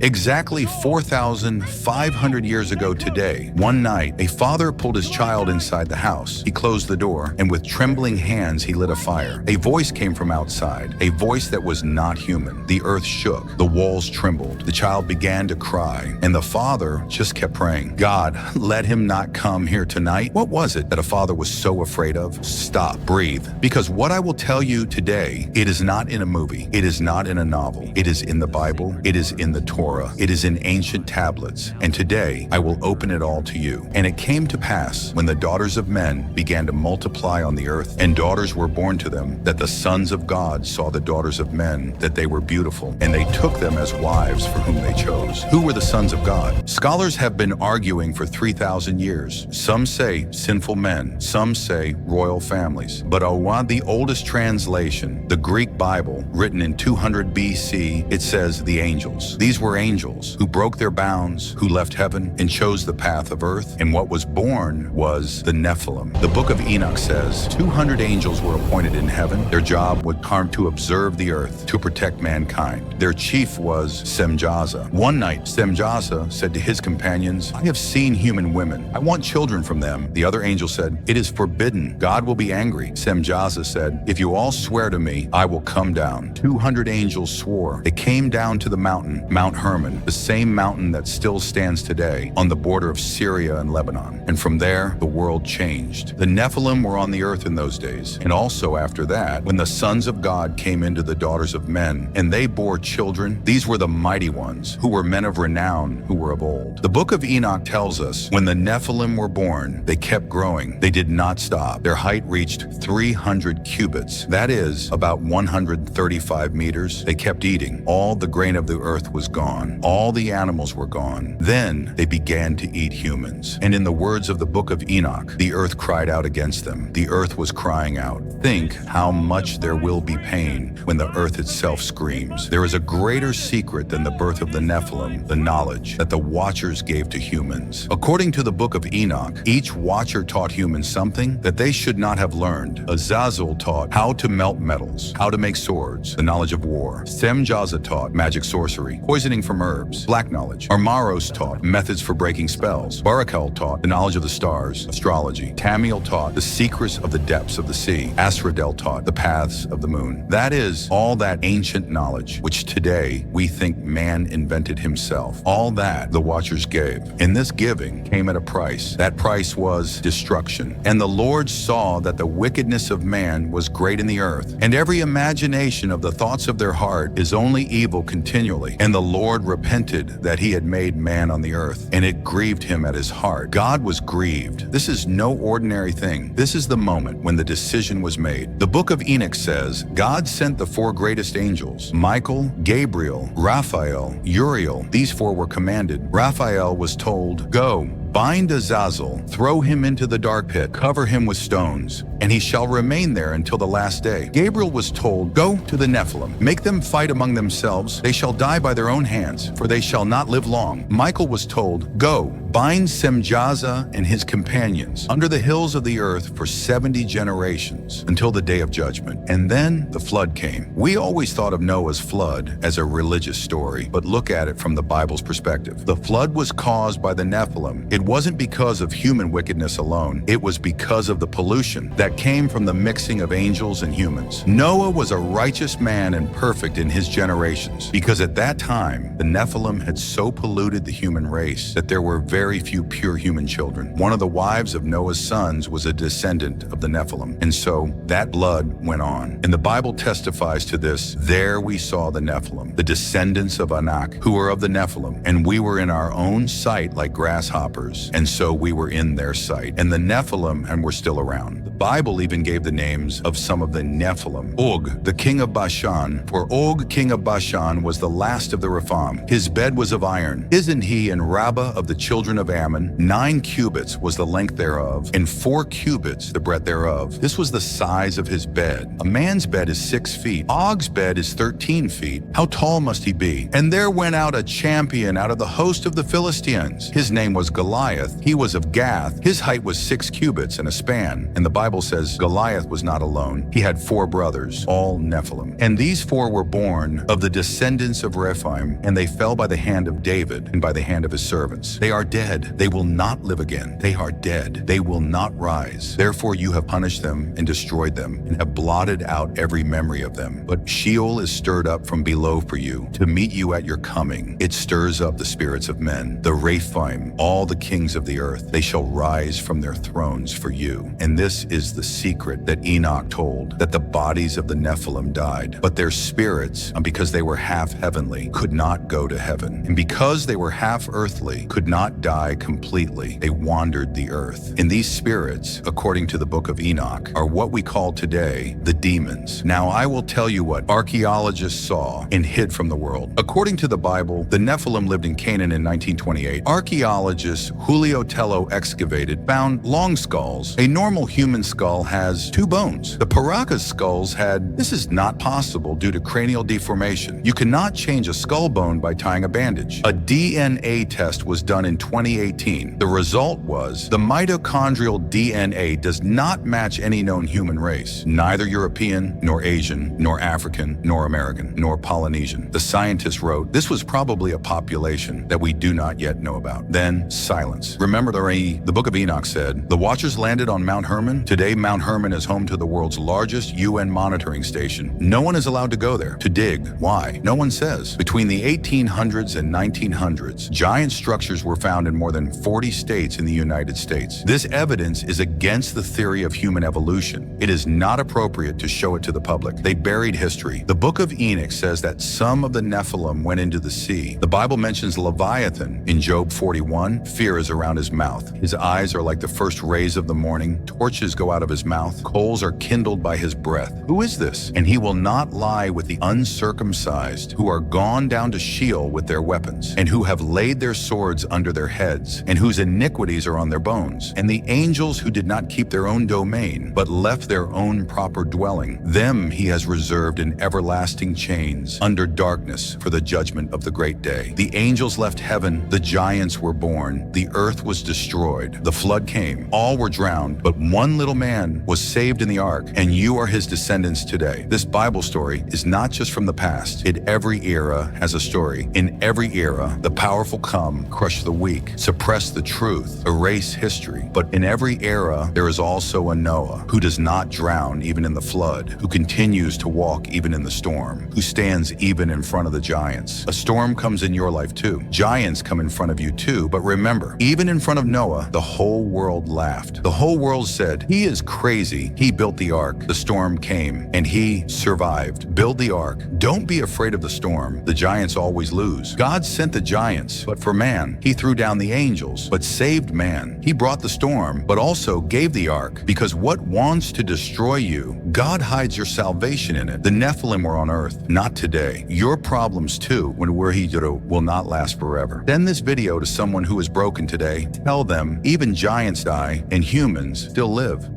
Exactly 4,500 years ago today, one night, a father pulled his child inside the house. He closed the door, and with trembling hands, he lit a fire. A voice came from outside, a voice that was not human. The earth shook, the walls trembled, the child began to cry, and the father just kept praying, God, let him not come here tonight. What was it that a father was so afraid of? Stop, breathe, because what I will tell you today, it is not in a movie, it is not in a novel, it is in the Bible, it is in the Torah. It is in ancient tablets, and today I will open it all to you. And it came to pass, when the daughters of men began to multiply on the earth, and daughters were born to them, that the sons of God saw the daughters of men, that they were beautiful, and they took them as wives for whom they chose. Who were the sons of God? Scholars have been arguing for 3,000 years. Some say sinful men, some say royal families. But on the oldest translation, the Greek Bible, written in 200 BC, it says the angels. These were angels who broke their bounds, who left heaven and chose the path of earth, and what was born was the Nephilim. The Book of Enoch says 200 angels were appointed in heaven. Their job was to observe the earth, to protect mankind. Their chief was Semjaza. One night, Semjaza said to his companions, I have seen human women. I want children from them. The other angel said, it is forbidden. God will be angry. Semjaza said, if you all swear to me, I will come down. 200 angels swore. They came down to the mountain, Mount Hermon, the same mountain that still stands today on the border of Syria and Lebanon. And from there, the world changed. The Nephilim were on the earth in those days. And also after that, when the sons of God came into the daughters of men, and they bore children, these were the mighty ones, who were men of renown, who were of old. The Book of Enoch tells us, when the Nephilim were born, they kept growing. They did not stop. Their height reached 300 cubits. That is about 135 meters. They kept eating. All the grain of the earth was gone. All the animals were gone. Then they began to eat humans. And in the words of the Book of Enoch, the earth cried out against them. The earth was crying out. Think how much there will be pain when the earth itself screams. There is a greater secret than the birth of the Nephilim, the knowledge that the watchers gave to humans. According to the Book of Enoch, each watcher taught humans something that they should not have learned. Azazel taught how to melt metals, how to make swords, the knowledge of war. Semjaza taught magic sorcery, poisoning from herbs, black knowledge. Armaros taught methods for breaking spells. Barakel taught the knowledge of the stars, astrology. Tamiel taught the secrets of the depths of the sea. Asradel taught the paths of the moon. That is all that ancient knowledge, which today we think man invented himself. All that the watchers gave. And this giving came at a price. That price was destruction. And the Lord saw that the wickedness of man was great in the earth, and every imagination of the thoughts of their heart is only evil continually. And the Lord repented that he had made man on the earth, and it grieved him at his heart. God was grieved. This is no ordinary thing. This is the moment when the decision was made. The Book of Enoch says, God sent the four greatest angels, Michael, Gabriel, Raphael, Uriel. These four were commanded. Raphael was told, go, bind Azazel, throw him into the dark pit, cover him with stones, and he shall remain there until the last day. Gabriel was told, go to the Nephilim, make them fight among themselves. They shall die by their own hands, for they shall not live long. Michael was told, go, bind Semjaza and his companions under the hills of the earth for 70 generations until the day of judgment. And then the flood came. We always thought of Noah's flood as a religious story, but look at it from the Bible's perspective. The flood was caused by the Nephilim. It wasn't because of human wickedness alone. It was because of the pollution that came from the mixing of angels and humans. Noah was a righteous man and perfect in his generations, because at that time, the Nephilim had so polluted the human race that there were very few pure human children. One of the wives of Noah's sons was a descendant of the Nephilim, and so that blood went on. And the Bible testifies to this. There we saw the Nephilim, the descendants of Enoch, who were of the Nephilim, and we were in our own sight like grasshoppers, and so we were in their sight. And the Nephilim and were still around. The Bible even gave the names of some of the Nephilim. Og, the king of Bashan, for Og, king of Bashan, was the last of the Rephaim. His bed was of iron. Isn't he in Rabbah of the children of Ammon? 9 cubits was the length thereof, and 4 cubits the breadth thereof. This was the size of his bed. A man's bed is 6 feet. Og's bed is 13 feet. How tall must he be? And there went out a champion out of the host of the Philistines. His name was Goliath. Goliath, he was of Gath. His height was 6 cubits and a span. And the Bible says Goliath was not alone. He had 4 brothers, all Nephilim. And these 4 were born of the descendants of Rephaim, and they fell by the hand of David and by the hand of his servants. They are dead. They will not live again. They are dead. They will not rise. Therefore you have punished them and destroyed them and have blotted out every memory of them. But Sheol is stirred up from below for you to meet you at your coming. It stirs up the spirits of men, the Rephaim, all the kings of the earth. They shall rise from their thrones for you. And this is the secret that Enoch told, that the bodies of the Nephilim died, but their spirits, because they were half heavenly, could not go to heaven. And because they were half earthly, could not die completely. They wandered the earth. And these spirits, according to the Book of Enoch, are what we call today the demons. Now I will tell you what archaeologists saw and hid from the world. According to the Bible, the Nephilim lived in Canaan in 1928. Archaeologist Julio Tello excavated, found long skulls. A normal human skull has 2 bones. The Paracas skulls had, this is not possible due to cranial deformation. You cannot change a skull bone by tying a bandage. A DNA test was done in 2018. The result was the mitochondrial DNA does not match any known human race, neither European, nor Asian, nor African, nor American, nor Polynesian. The scientists wrote, this was probably a population that we do not yet know about. Then silence. Remember the Book of Enoch said, the Watchers landed on Mount Hermon. Today, Mount Hermon is home to the world's largest UN monitoring station. No one is allowed to go there to dig. Why? No one says. Between the 1800s and 1900s, giant structures were found in more than 40 states in the United States. This evidence is against the theory of human evolution. It is not appropriate to show it to the public. They buried history. The Book of Enoch says that some of the Nephilim went into the sea. The Bible mentions Leviathan in Job 41. Fear is around his mouth. His eyes are like the first rays of the morning. Torches go out of his mouth. Coals are kindled by his breath. Who is this? And he will not lie with the uncircumcised, who are gone down to Sheol with their weapons, and who have laid their swords under their heads, and whose iniquities are on their bones. And the angels who did not keep their own domain, but left their own proper dwelling, them he has reserved in everlasting chains under darkness for the judgment of the great day. The angels left heaven, the giants were born, the earth was destroyed, the flood came, all were drowned, but one little man was saved in the ark, and you are his descendants today. This Bible story is not just from the past. In every era has a story. In every era, the powerful come, crush the weak, suppress the truth, erase history. But in every era, there is also a Noah who does not drown even in the flood, who continues to walk even in the storm, who stands even in front of the giants. A storm comes in your life too. Giants come in front of you too. But remember, even in front of Noah, the whole world laughed. The whole world said, he is crazy. He built the ark. The storm came and he survived. Build the ark. Don't be afraid of the storm. The giants always lose. God sent the giants, but for man, he threw down the angels, but saved man. He brought the storm, but also gave the ark, because what wants to destroy you, God hides your salvation in it. The Nephilim were on earth, not today. Your problems too, when we're here, will not last forever. Send this video to someone who is broken today. Tell them even giants die and humans still live.